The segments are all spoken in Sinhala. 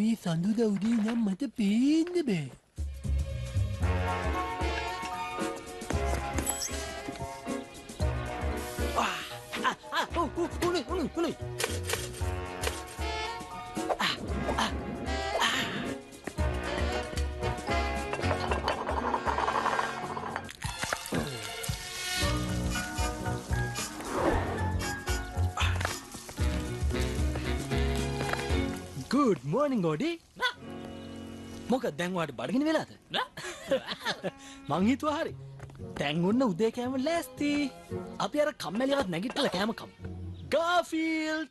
මේ සඳුදා උදේ නම් මට පේන්න බෑ. කුණුයි. Good morning, Odi. මොකද දැන් ඔයාලට බඩගිනි වෙලාද? මං හිතුවා හරි. දැන් ඔන්න උදේ කෑම ලෑස්ති. අපි අර කම්මැලිවත් නැගිටලා කෑම කමු. Garfield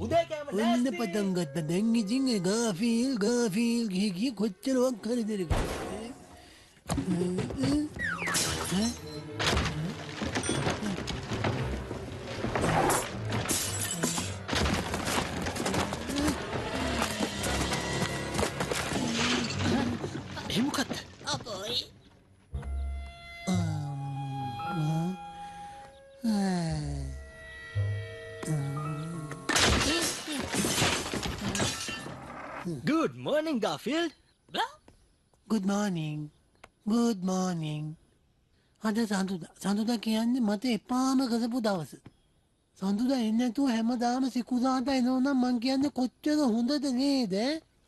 උදේ කෑම ලෑස්ති. ඔන්න පටන් ගත්තා. දැන් ඉතින් Garfield ගිහි කොච්චරවක් කරදරද? මොකක්ද? අපෝයි. Good morning, Garfield. Good morning. අද සඳුදා කියන්නේ මට එපාම කරපු දවස. සඳුදා එන්නේ නැතුව හැමදාම සිකුරාදා එනවා නම් මං කියන්නේ කොච්චර හොඳද නේද?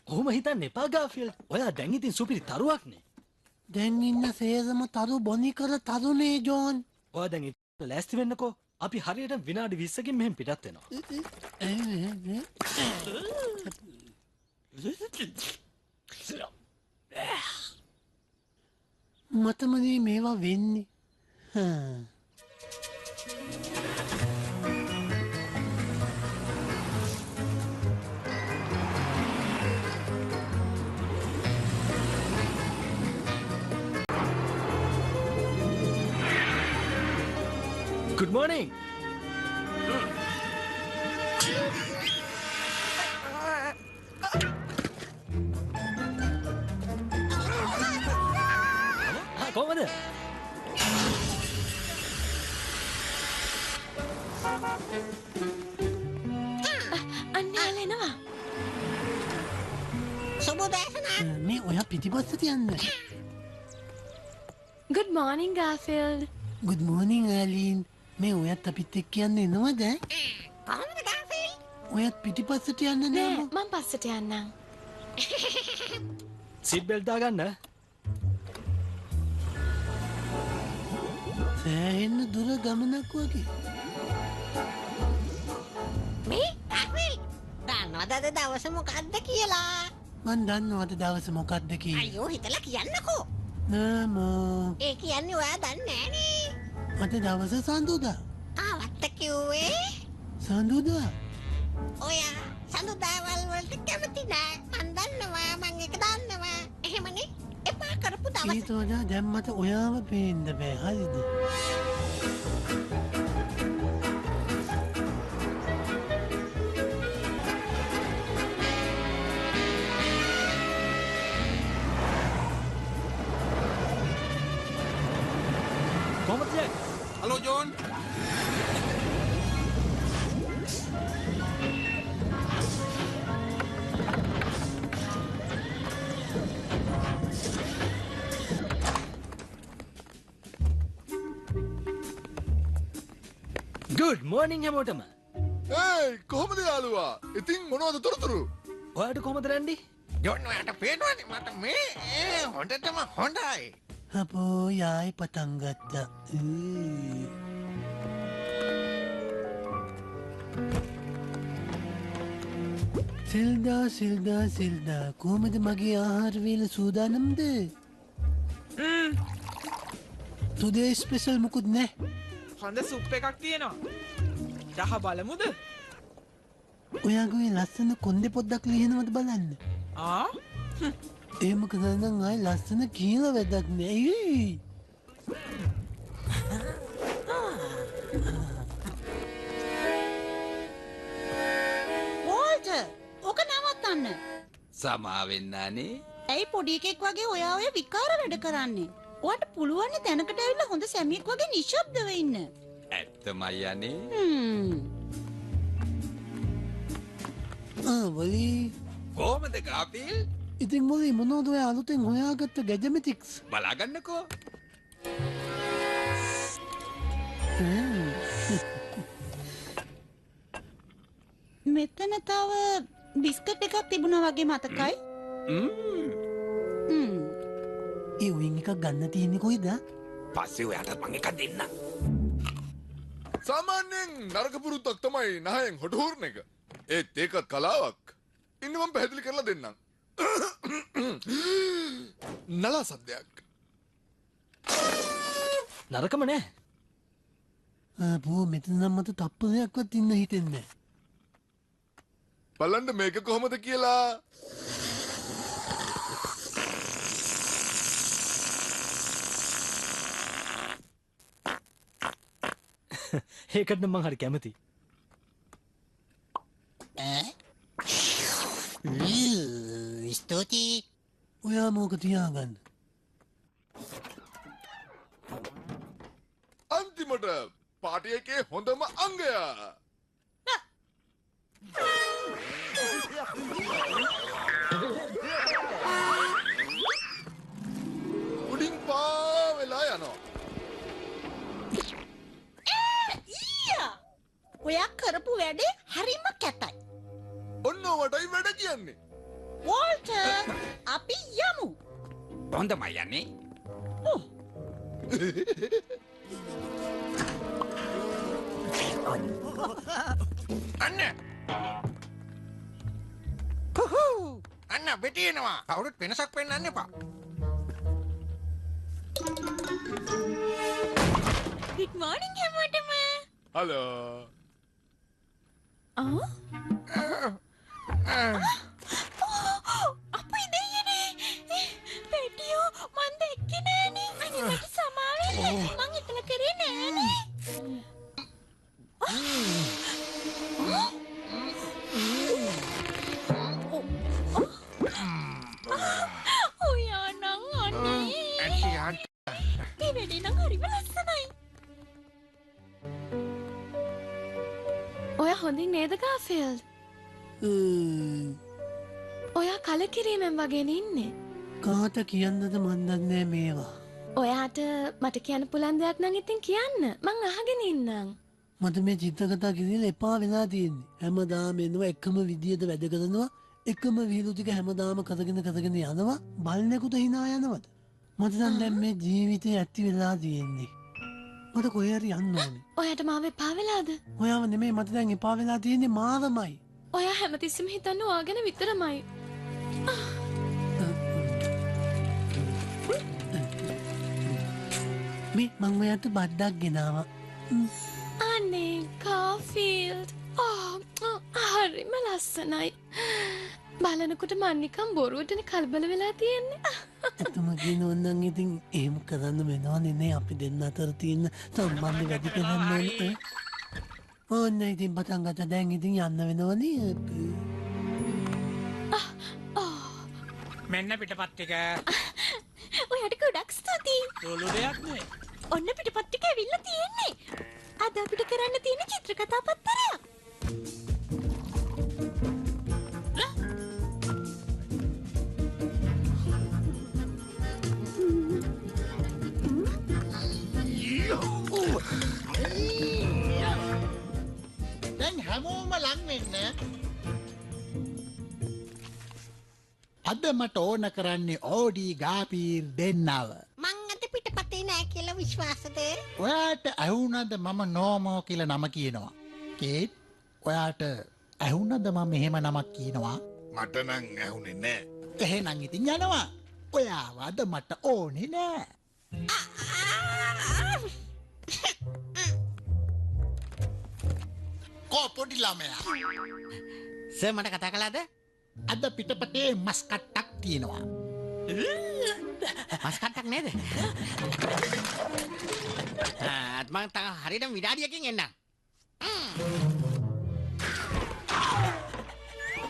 ඔහොම හිතන්න එපා Garfield. ඔයා දැන් ඉතින් සුපිරි තරුවක්නේ. දැන් ඉන්න සේරම තරු බොනි කර තරුනේ ජෝන්. ඔයා දැන් ලෑස්ති වෙන්නකෝ. අපි හරියට විනාඩි 20කින් මෙහෙන් පිටත් වෙනවා. මතමනේ මේවා වෙන්නේ. Good morning. කොහමද? අන්නේලෙනවා. සුබෝදෑසන. මේ ඔයා පිටිපස්සට යන්න. Good morning, Garfield. Good morning, Aline. මේ ඔයත් අපිත් එක්ක යන්න එනවද? කොහොමද Garfield? ඔයත් පිටිපස්සට යන්න නෑ නේද? මම පස්සට යන්නම්. සීට් බෙල්ට් දාගන්න. සෑහෙන්න දුර ගමනක් වගේ. මේ Garfield දන්නවද අද දවස මොකක්ද කියලා? මන් දන්නවද දවස මොකක්ද කියලා? අයියෝ හිතලා කියන්නකෝ. නමෝ. ඒ කියන්නේ ඔයා දන්නේ නෑනේ. අද දවස සඳුදා. කාවත්ත කිව්වේ? සඳුදා. ඔයා සඳුදාවල් වලට කැමති නෑ. මන් දන්නවා මං ඒක දන්නවා. එහෙමනේ එපා කරපු දවස. ඊතෝදා දැන් මට ඔයාව පේන්න බෑ. හරිද? කොහොමද? Halo John. Good morning හැමෝටම. Hey, කොහොමද යාළුවා? ඉතින් මොනවද තොරතුරු? ඔයාට කොහොමද රැන්ඩි? ජොන් ඔයාට පේනවද මට මේ හොඳටම හොඳයි. අපෝ යායි පටන් ගත්තා. සිල්දා කොහොමද මගේ ආහාර වේල සූදානම්ද? today special මුකුත් නෑ. හොඳ සුප් එකක් තියෙනවා. රහ බලමුද? ඔයාගේ ලස්සන කොන්දේ පොඩ්ඩක් ලියනවද බලන්න. ආ? එහෙම කරනනම් ආයි ලස්සන කියලා වැඩක් නෑ. වෝල්ටර්, ඔක නවත්තන්න. සමාවෙන්න අනේ. ඇයි පොඩි එකෙක් වගේ ඔයා ඔය විකාර වැඩ කරන්නේ? ඔයාට පුළුවන් නේ තැනකට ඇවිල්ලා හොඳ සැමියෙක් වගේ නිශ්ශබ්දව ඉන්න. ඇත්තමයි අනේ. වලි කොහොමද ගාෆිල්? ඉතින් මොලේ මොනවද ඔය අලුතෙන් හොයාගත්ත ගැජමැටික්ස්? බලාගන්නකෝ. මෙතන තව බිස්කට් එකක් තිබුණා වගේ මතකයි. ඒ උයින් එකක් ගන්න තියෙන්නේ කොයිද? පස්සේ ඔයාට මං එකක් දෙන්නම්. සාමාන්‍යයෙන් නරක පුරුද්දක් තමයි නහයෙන් හොට හොරන එක. ඒත් ඒකත් කලාවක්. ඉන්න මම පැහැදිලි කරලා දෙන්නම්. නලා සද්දයක්. නරකම නෑ. බෝ මෙතන නම් මට තප්පරයක්වත් ඉන්න හිතෙන්නේ නෑ. බලන්න මේක කොහොමද කියලා. ඒකට නම් මං හරි කැමතියි. ස්තුතියි. ඔයා මොක තියාගන්න. අන්තිමට පාටි එකේ හොඳම අංගයා. උඩින් පා වෙලා යනවා. ඔයා කරපු වැඩේ හරිම කැතයි. ඔන්න ඔවටයි වැඩ කියන්නේ. වෝල්ටර් අපි යමු. හොඳමයි යන්නේ. අන්න. අන්න බෙටිනවා. කවුරුත් වෙනසක් පෙන්වන්න එපා. Good morning හැමෝටම. හලෝ. අපේ දෙයනේ. පෙටියෝ මන් දැක්කේ නෑනේ. අනේ මට සමා වෙන්න. මං එතන කරේ නෑනේ. ඔයා නම් අනේ. Aunty aunty. මේ වැඩේ නම් හරිම ලස්සනයි. ඔයා හොඳින් නේද ගාෆිල්ඩ්? ඔයා කලකිරීමෙන් වගේ ඉන්නේ. කාට කියන්නද මන් දන්නේ මේවා. ඔයාට මට කියන්න පුළුවන් දෙයක් නම් ඉතින් කියන්න. මං අහගෙන ඉන්නම්. මට මේ චිත්‍රකතා කිරීම එපා වෙලා තියෙන්නේ. හැමදාම එනවා එකම විදියට වැඩ කරනවා. එකම විහිළු ටික හැමදාම කරගෙන යනවා. බලන්නේකුට hina යනවද? මට දැන් මේ ජීවිතේ ඇති වෙලා තියෙන්නේ. මට කොහේ හරි යන්න ඕනේ. ඔයාට මාව එපා වෙලාද? ඔයාව නෙමෙයි මට දැන් එපා වෙලා තියෙන්නේ මාවමයි. ඔයා හැමතිස්සෙම හිතන්නේ ඔයා ගැන විතරමයි. මේ මං ඔයාට බඩක් ගෙනාවා. අනේ ගාෆිල්ඩ්. හරිම ලස්සනයි. බලනකොට මන් නිකන් බොරුවටනේ කලබල වෙලා තියෙන්නේ. එතුම කියනොන්නම් ඉතින් එහෙම කරන්න වෙනවනේ නේ අපි දෙන්න අතර තියෙන සම්බන්ධය වැඩි කරන්න ඕනේ. ඕන්න ඉතින් පටන් ගත්තා දැන් ඉතින් යන්න වෙනවනේ. මෙන්න පිටපත් එක. ඔයාට ගොඩක් ස්තුතියි. ලොලු දෙයක් නේ. ඔන්න පිටපත් ටික ඇවිල්ලා තියෙන්නේ. අද අපිට කරන්න තියෙන චිත්‍රකතා පත්තරයක්. දැන් හැමෝම ලං වෙන්න. අද මට ඕන කරන්නේ ඕඩි ගාපීර් දෙන්නව. මං අද පිටපතේ නෑ කියලා විශ්වාසද? ඔයාට ඇහුණද මම නෝමෝ කියලා නම කියනවා. කේට් ඔයාට ඇහුණද මම එහෙම නමක් කියනවා? මට නම් ඇහුනේ නෑ. එහෙනම් ඉතින් යනවා. ඔයාව අද මට ඕනේ නෑ. කෝ පොඩි ළමයා. සර් මට කතා කළාද? අද පිටපතේ මස් කට්ටක් තියෙනවා. මස් කට්ටක් නේද? මං තා හරියටම විනාඩියකින් එන්නම්.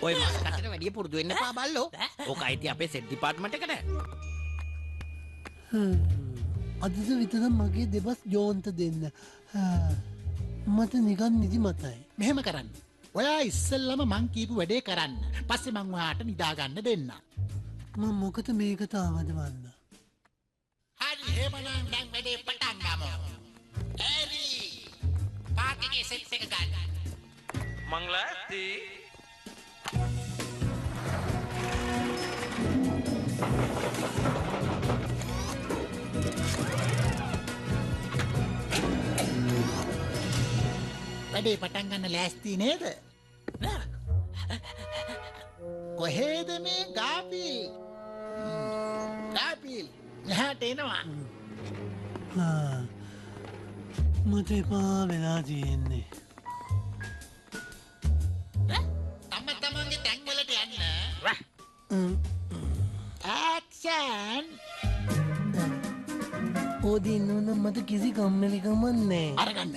ඔය මස් කට්ටට වැඩිය පුරුදු වෙන්න එපා බල්ලෝ. ඕක අයිති අපේ සෙට් ඩිපාර්ට්මන්ට් එකට. අදද විතර මගේ දෙබස් ජෝන්ට දෙන්න. මට නිකන් නිදි මතයි. මෙහෙම කරන්න. ඔයා ඉස්සෙල්ලම මං කීපු වැඩේ කරන්න. පස්සේ මං ඔයාට නිදාගන්න දෙන්න. මම මොකද මේකට ආවද වන්න? හරි එහෙමනම් දැන් වැඩේ පටන් ගමු. එරි පාටිගේ සෙට් එක ගන්න. මං ලෑස්ති. වැඩේ පටන් ගන්න ලෑස්ති නේද? කොහෙද මේ ගාපිල්? ගාපිල් එහාට එනවා. මට එපා වෙලා තියෙන්නේ. තමන්ගේ තැන්වලට යන්න. ඇක්ෂන්. ඕදී නෝන මට කිසි කම්මැලිකමක් නෑ. අරගන්න.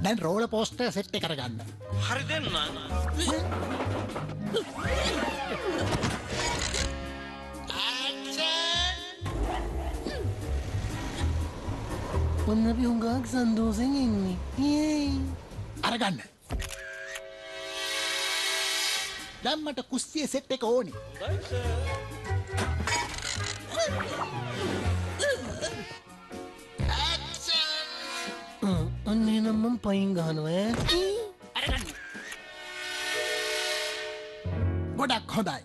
දැන් රෝල පෝස්ටර් සෙට් එක කරගන්න. හරි දෙන්න. ඔන්න අපි හුඟක් සන්තෝෂෙන් ඉන්නේ. යේයි. අරගන්න. දැන් මට කුස්සිය සෙට් එක ඕනි. අන්න එහෙනම් මම පයින් ගහනවා ඈ. අරගන්න. ගොඩක් හොඳයි.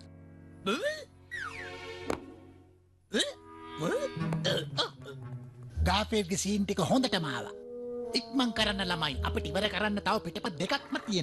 ගාෆිල්ගේ සීන් ටික හොඳටම ආවා. ඉක්මන් කරන්න ළමයි. අපිට ඉවර කරන්න තව පිටපත් දෙකක්ම තියෙනවා.